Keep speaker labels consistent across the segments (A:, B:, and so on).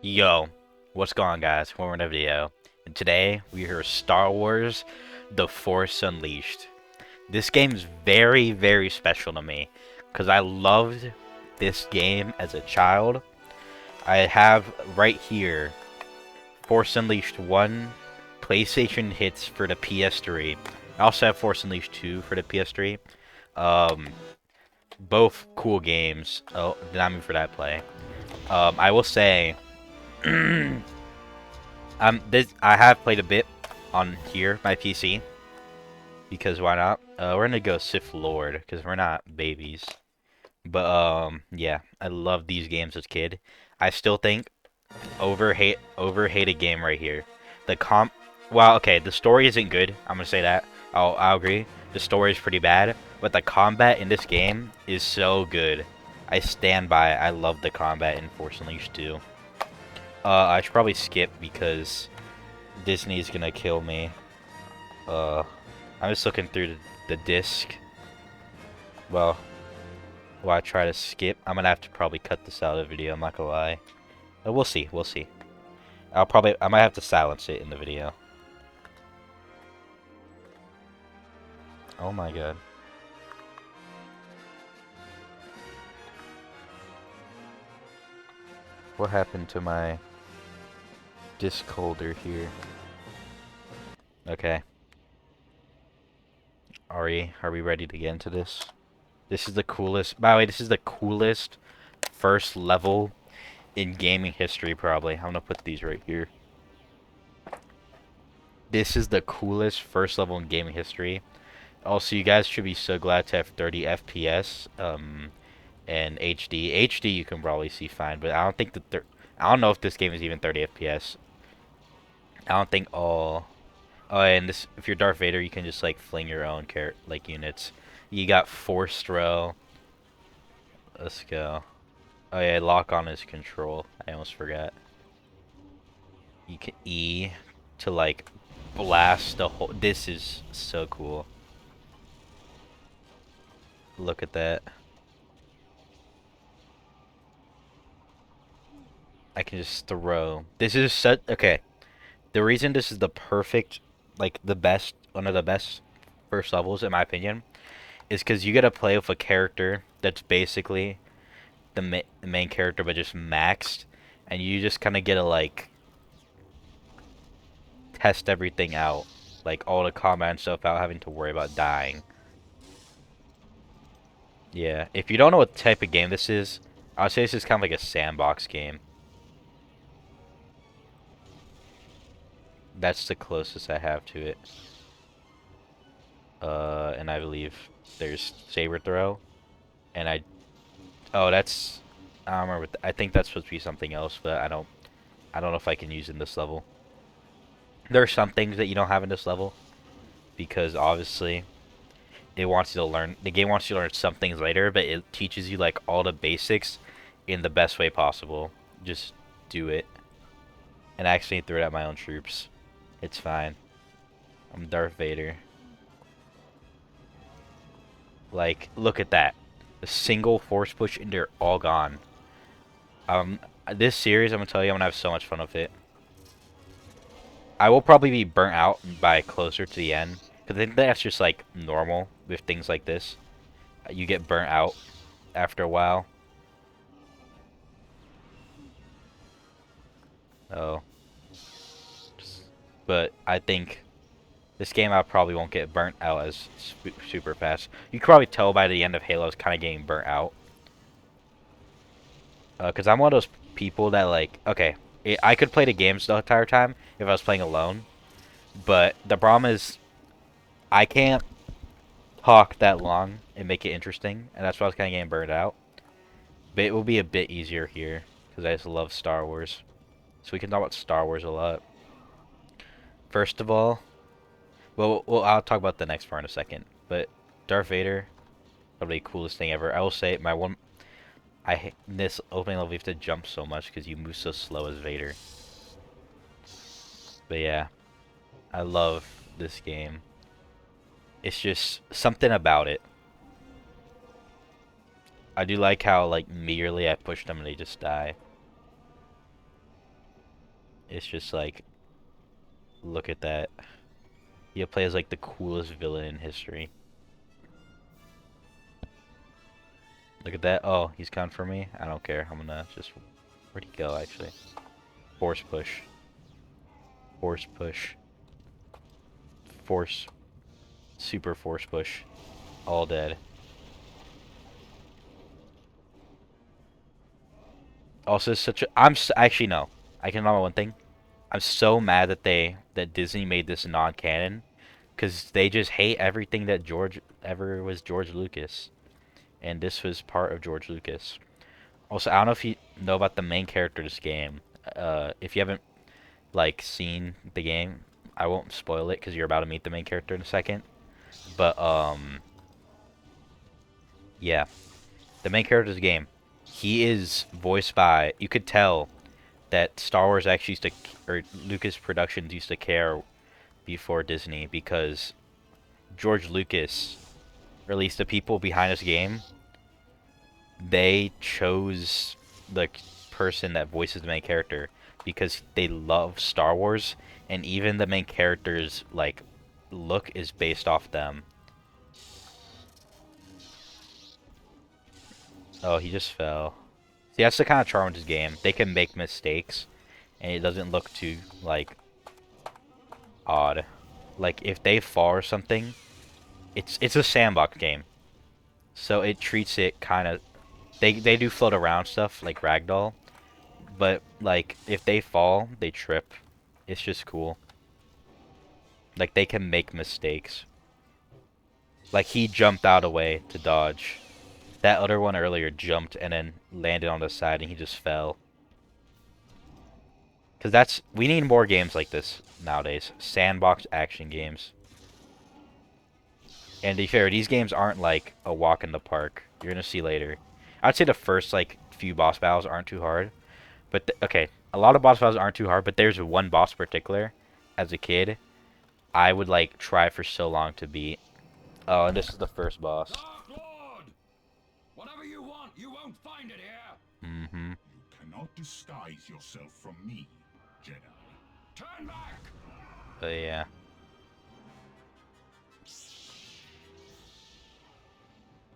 A: Yo, what's going on, guys? Welcome to the video. And today we hear Star Wars The Force Unleashed. This game is very, very special to me because I loved this game as a child. I have right here Force Unleashed 1 PlayStation hits for the PS3. I also have Force Unleashed 2 for the PS3. Um, both cool games. Oh, not me for that play. I will say. I have played a bit on here, my PC, because why not? We're gonna go Sith Lord, because we're not babies. But, yeah, I loved these games as a kid. I still think overhated game right here. The well, okay, the story isn't good, I'm gonna say that. I'll agree. The story is pretty bad, but the combat in this game is so good. I stand by it. I love the combat in Force Unleashed 2. I should probably skip because Disney's gonna kill me. I'm just looking through the disc. Well, while I try to skip, I'm gonna have to probably cut this out of the video. I'm not gonna lie. But we'll see. We'll see. I might have to silence it in the video. Oh my god. What happened to my disc holder here? Okay. Are we ready to get into this? This is the coolest. By the way, this is the coolest first level in gaming history, probably. I'm gonna put these right here. This is the coolest first level in gaming history. Also, you guys should be so glad to have 30 FPS, and HD. HD you can probably see fine, but I don't think I don't know if this game is even 30 FPS. I don't think all. Oh, and this, if you're Darth Vader, you can just like fling your own units. You got Force Throw. Let's go. Oh yeah, lock on is control. I almost forgot. You can E to like blast the whole. This is so cool. Look at that. I can just throw. This is such okay. The reason this is the perfect, like the best, one of the best first levels in my opinion, is because you get to play with a character that's basically the main character but just maxed, and you just kind of get to like test everything out, like all the combat and stuff without having to worry about dying. Yeah, if you don't know what type of game this is, I would say this is kind of like a sandbox game. That's the closest I have to it. And I believe there's saber throw, and oh, that's, I don't remember. I think that's supposed to be something else, but I don't know if I can use it in this level. There are some things that you don't have in this level because obviously it wants you to learn. The game wants you to learn some things later, but it teaches you like all the basics in the best way possible. Just do it. And I actually threw it at my own troops. It's fine. I'm Darth Vader. Like, look at that. A single force push and they're all gone. Um, this series, I'm gonna tell you, I'm gonna have so much fun with it. I will probably be burnt out by closer to the end, because I think that's just like normal with things like this. You get burnt out after a while. Oh, but I think this game I probably won't get burnt out as super fast. You can probably tell by the end of Halo, it's kind of getting burnt out. Because I'm one of those people that like, okay, I could play the games the entire time if I was playing alone, but the problem is I can't talk that long and make it interesting, and that's why I was kind of getting burned out. But it will be a bit easier here because I just love Star Wars, so we can talk about Star Wars a lot. First of all, well, I'll talk about the next part in a second. But Darth Vader, probably the coolest thing ever. I will say my one. In this opening level, you have to jump so much because you move so slow as Vader. But yeah, I love this game. It's just something about it. I do like how like merely I push them and they just die. It's just like, look at that. He plays like the coolest villain in history. Look at that. Oh, he's coming for me. I don't care. I'm gonna just. Where'd he go, actually? Force push. Force push. Force. Super force push. All dead. Also, such a. Actually, no. I can remember one thing. I'm so mad that Disney made this non-canon, because they just hate everything that George ever was George Lucas, and this was part of George Lucas. Also, I don't know if you know about the main character of this game. If you haven't like seen the game, I won't spoil it because you're about to meet the main character in a second. But yeah, the main character of the game, he is voiced by. You could tell that Star Wars actually used to, or Lucas Productions used to care before Disney, because George Lucas, or at least the people behind this game, they chose the person that voices the main character because they love Star Wars, and even the main character's like look is based off them. Oh, he just fell. See, that's the kind of charm of this game. They can make mistakes, and it doesn't look too like odd. Like if they fall or something, it's a sandbox game, so it treats it kind of. They do float around stuff like ragdoll, but like if they fall, they trip. It's just cool. Like they can make mistakes. Like he jumped out of the way to dodge. That other one earlier jumped and then landed on the side and he just fell. Cause we need more games like this nowadays. Sandbox action games. And to be fair, these games aren't like a walk in the park. You're gonna see later. I'd say the first like few boss battles aren't too hard. But okay, a lot of boss battles aren't too hard, but there's one boss in particular as a kid I would like try for so long to beat. Oh, and this is the first boss.
B: Dark Lord! Whatever you want, you won't find it here!
A: Mm-hmm.
C: You cannot disguise yourself from me, Jedi.
B: Turn back!
A: But yeah.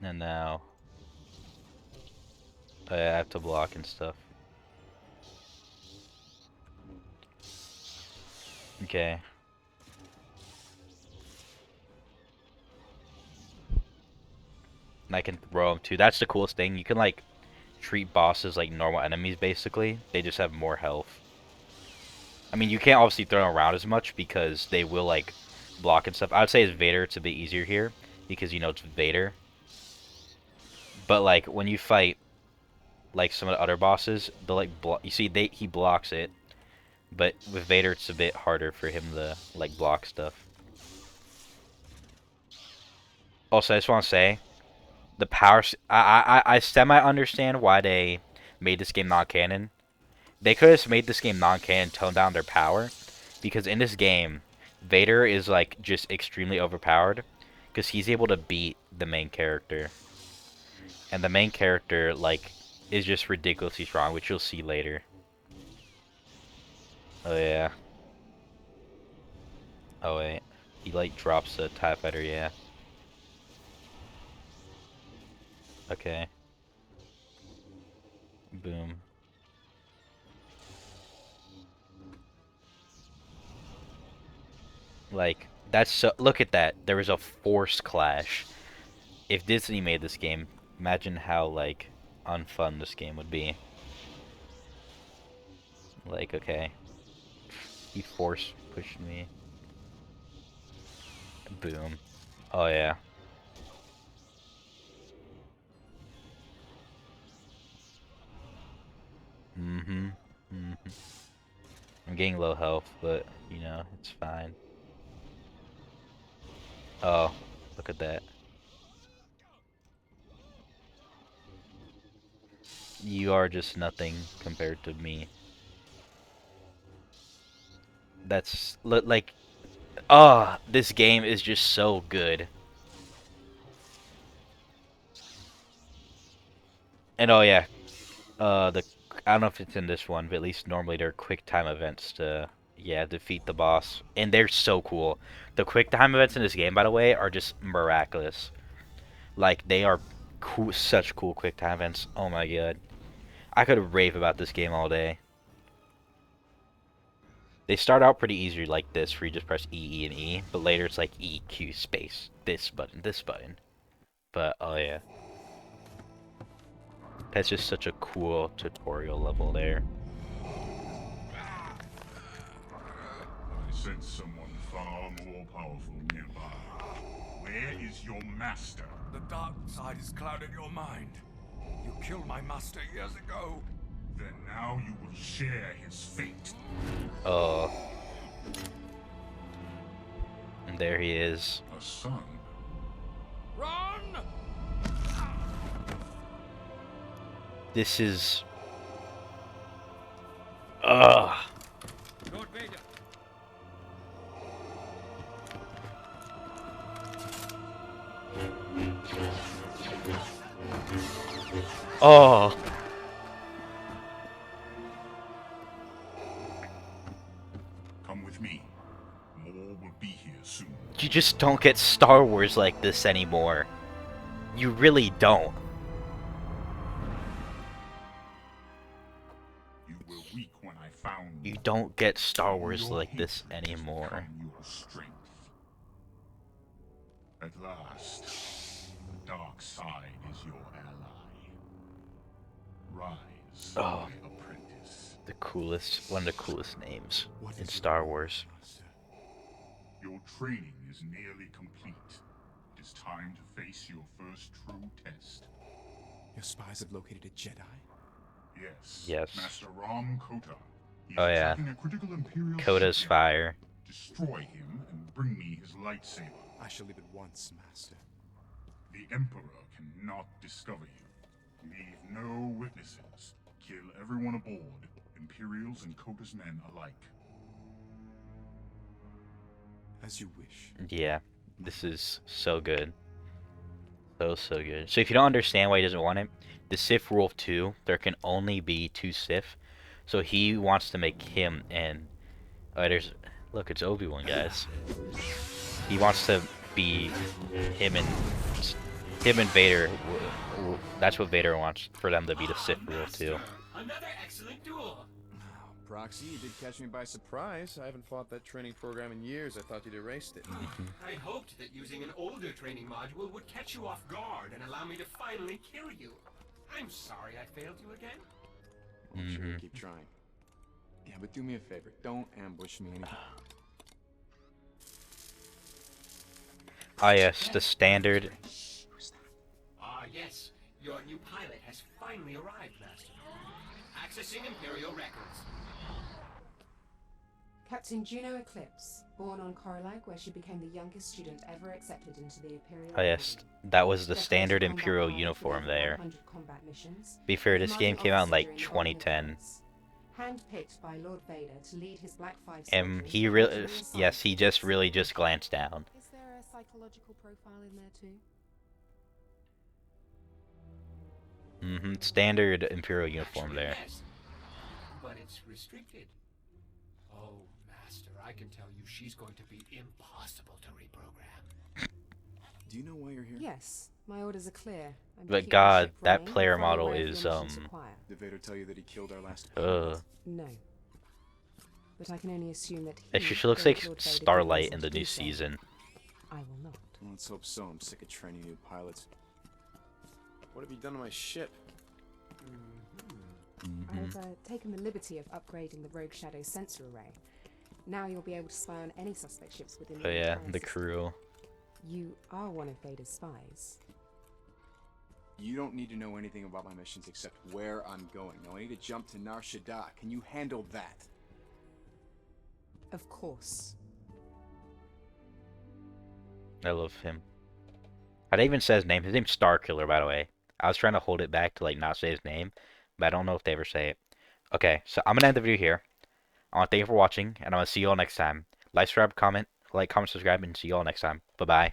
A: And now I have to block and stuff. Okay. And I can throw them too. That's the coolest thing. You can like treat bosses like normal enemies basically. They just have more health. I mean, you can't obviously throw them around as much because they will like block and stuff. I would say as Vader it's a bit easier here because you know it's Vader. But like when you fight like some of the other bosses, they'll like you see he blocks it. But with Vader it's a bit harder for him to like block stuff. Also, I just want to say the power. I semi understand why they made this game non-canon. They could have made this game non-canon, toned down their power, because in this game, Vader is like just extremely overpowered, because he's able to beat the main character, and the main character like is just ridiculously strong, which you'll see later. Oh yeah. Oh wait, he like drops the TIE fighter. Yeah. Okay. Boom. Like, that's so. Look at that. There was a force clash. If Disney made this game, imagine how, like, unfun this game would be. Like, okay. He force pushed me. Boom. Oh, yeah. Mm-hmm. Mm-hmm. I'm getting low health, but, you know, it's fine. Oh, look at that. You are just nothing compared to me. That's, like, oh, this game is just so good. And oh yeah, the I don't know if it's in this one, but at least normally there are quick time events to, yeah, defeat the boss. And they're so cool. The quick time events in this game, by the way, are just miraculous. Like, they are cool, such cool quick time events. Oh my god. I could rave about this game all day. They start out pretty easy like this, where you just press E, E, and E, but later it's like E, Q, space, this button, this button. But, oh yeah. That's just such a cool tutorial level there.
C: I sense someone far more powerful nearby. Where is your master?
B: The dark side has clouded your mind. You killed my master years ago.
C: Then now you will share his fate.
A: Oh. And there he is.
C: A son.
B: Run!
A: This is... Ugh.
B: Lord Vader.
A: Oh.
C: Come with me. More will be here soon.
A: You just don't get Star Wars like this anymore. You really don't.
C: You were weak when I found
A: You don't get Star Wars
C: Your
A: like this
C: hatred has
A: anymore.
C: become your strength. At last, the dark side is your ally. Rise,
A: Oh.
C: my apprentice.
A: The coolest, one of the coolest names
D: What
A: in
D: is
A: Star
D: your
A: Wars.
D: master?
C: Your training is nearly complete. It is time to face your first true test.
D: Your spies have located a Jedi?
C: Yes.
A: Yes.
C: Master Ram Kota. He is
A: Oh, yeah.
C: attacking a critical Imperial
A: Coda's
C: ship.
A: fire.
C: Destroy him and bring me his lightsaber.
D: I shall leave at once, Master.
C: The Emperor cannot discover you. Leave no witnesses. Kill everyone aboard, Imperials and Kota's men alike.
D: As you wish.
A: Yeah, this is so good. So good. So if you don't understand why he doesn't want it, the Sith rule of 2, there can only be 2 Sith. So he wants to make him and... Oh, there's... Look, it's Obi-Wan, guys. He wants to be him and Vader. That's what Vader wants, for them to be the Sith rule of 2.
B: Another excellent duel.
E: Proxy, you did catch me by surprise. I haven't fought that training program in years. I thought you'd erased it.
B: I hoped that using an older training module would catch you off guard and allow me to finally kill you. I'm sorry I failed you again.
D: I'm sure we'll keep trying. Yeah, but do me a favor. Don't ambush me anymore.
A: Ah yes, the standard...
B: Ah, yes. Your new pilot has finally arrived, Master. Accessing Imperial records.
F: Captain Juno Eclipse, born on Corilag, where she became the youngest student ever accepted into the Imperial
A: Ah yes,
F: Army.
A: that was the
F: Decorated
A: standard
F: combat
A: Imperial
F: pilot
A: uniform
F: with
A: there.
F: 100 combat missions.
A: Be fair, this game
F: Commanding
A: came out in
F: officer
A: like
F: during the
A: 2010.
F: Golden Wars. Handpicked by Lord Vader to lead his Black Five
A: And
F: soldiers
A: he
F: to
A: really...
F: legendary
A: Yes, he just
F: assignments.
A: really just glanced down.
F: Is there a psychological profile in there too?
A: Standard Imperial uniform
B: Actually,
A: there.
B: yes. But it's restricted. Oh, Master, I can tell you she's going to be impossible to reprogram.
D: Do you know why you're here?
F: Yes, my orders are clear. I'm to
A: But
F: keep the
A: God,
F: ship
A: that
F: running,
A: player
F: fully
A: model
F: aware of
A: is,
F: your missions require.
D: Did Vader tell you that he killed our last
F: No. But I can only assume that he...
A: Actually, she looks
F: gave
A: like
F: Lord Vader good
A: Starlight
F: reason
A: in
F: to
A: the
F: do
A: new
F: so.
A: season.
F: I will not.
D: Well, let's hope so. I'm sick of training new pilots.
E: What have you done to my ship?
F: I've taken the liberty of upgrading the Rogue Shadow sensor array. Now you'll be able to spy on any suspect ships within
A: Oh
F: the
A: yeah,
F: entire
A: the
F: system.
A: crew.
F: You are one of Vader's spies.
D: You don't need to know anything about my missions except where I'm going. Now I need to jump to Nar Shaddaa. Can you handle that?
F: Of course.
A: I love him. I didn't even say his name. His name's Starkiller, by the way. I was trying to hold it back to like not say his name, but I don't know if they ever say it. Okay, so I'm gonna end the video here. I want to thank you for watching, and I'm gonna see you all next time. Like, subscribe, comment, subscribe, and see you all next time. Bye bye.